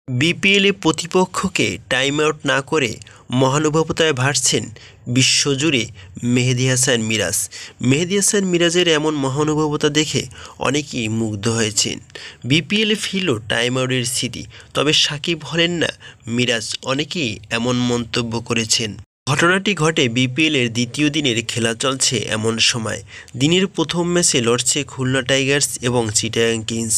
বিপিএলে প্রতিপক্ষকে time out না করে মহানুভবতায় ভাসছেন বিশ্বজুড়ে মেহেদী হাসান মিরাজ। মেহেদী হাসান মিরাজের এমন মহানুভবতা দেখে অনেকেই মুগ্ধ হয়েছেন। বিপিএলে ফিরল টাইম আউটের স্মৃতি, তবে সাকিব হলেন না মিরাজ, অনেকেই এমন মন্তব্য করেছেন। ঘটনাটি ঘটে বিপিএলের দ্বিতীয় দিনের খেলা চলছে এমন সময়। দিনের প্রথম ম্যাচে লড়ছে খুলনা টাইগার্স এবং চিটাগাং কিংস।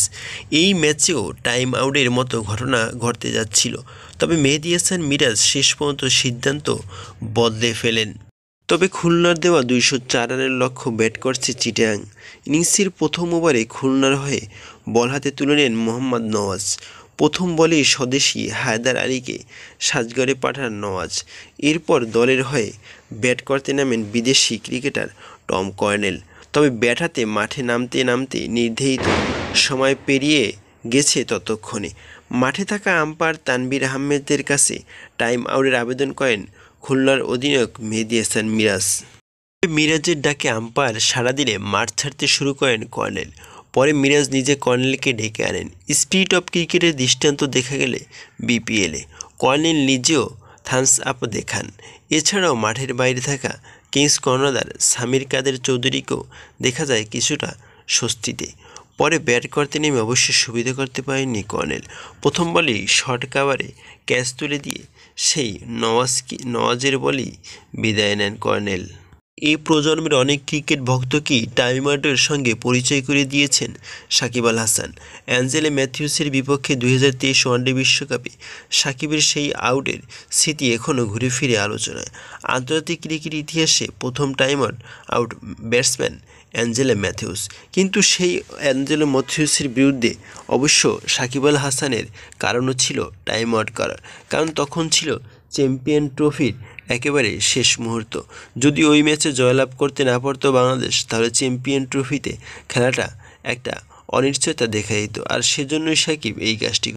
এই ম্যাচেও টাইম আউটের মতো ঘটনা ঘটতে যাচ্ছিল, তবে মেহেদী হাসান মিরাজ শেষ পর্যন্ত সিদ্ধান্ত বদলে ফেলেন। তবে খুলনার দেওয়া 204 রানের লক্ষ্য ব্যাট করছে চিটাগাং। ইনিংসের প্রথম ওভারে খুলনার হয়ে বল হাতে তুলে নেন মোহাম্মদ নওয়াজ। প্রথম বলেই স্বদেশি হায়দার আলীকে সাজঘরে পাঠান নওয়াজ। এরপর দলের হয়ে ব্যাট করতে নামেন বিদেশি ক্রিকেটার টম কর্নেল। তবে ব্যাট হাতে মাঠে নামতে নামতে নির্ধারিত সময় পেরিয়ে গেছে। ততক্ষণে মাঠে থাকা আম্পায়ার তানভীর আহমেদের কাছে টাইম আউটের আবেদন করেন খুলনার অধিনায়ক মেহেদী হাসান মিরাজ। মিরাজের ডাকে আম্পায়ার সাড়া দিলে মাঠ ছাড়তে শুরু করেন কর্নেল। পরে মিরাজ নিজে কর্নেলকে ডেকে আনেন। স্পিরিট অফ ক্রিকেটের দৃষ্টান্ত দেখা গেলে বিপিএলে কর্নেল নিজেও থামস আপ দেখান। এছাড়াও মাঠের বাইরে থাকা কিংস কর্ণধার সামির কাদের চৌধুরীকেও দেখা যায় কিছুটা স্বস্তিতে। পরে ব্যাট করতে নেমে অবশ্য সুবিধা করতে পারেননি কর্নেল। প্রথম বলেই শর্ট কাভারে ক্যাচ তুলে দিয়ে সেই নওয়াজের বলেই বিদায় নেন কর্নেল। এই প্রজন্মের অনেক ক্রিকেট ভক্তকেই টাইম আউটের সঙ্গে পরিচয় করে দিয়েছেন সাকিব আল হাসান। অ্যাঞ্জেলো ম্যাথিউসের বিপক্ষে 2023 ওয়ানডে বিশ্বকাপে সাকিবের সেই আউটের স্মৃতি এখনও ঘুরে ফিরে আলোচনায়। আন্তর্জাতিক ক্রিকেট ইতিহাসে প্রথম time out batsman Angelo Mathews. কিন্তু সেই অ্যাঞ্জেলো ম্যাথিউসের বিরুদ্ধে অবশ্য সাকিব আল হাসানের কারণও ছিল টাইম আউট করার, কারণ তখন ছিল চ্যাম্পিয়ন ট্রফির একেবারে শেষ মুহূর্ত। যদি ওই ম্যাচে জয়লাভ করতে না পারতো বাংলাদেশ, তাহলে চ্যাম্পিয়ন ট্রফিতে খেলাটা একটা অনিশ্চয়তা দেখা দিত, আর সেজন্যই সাকিব এই কাজটি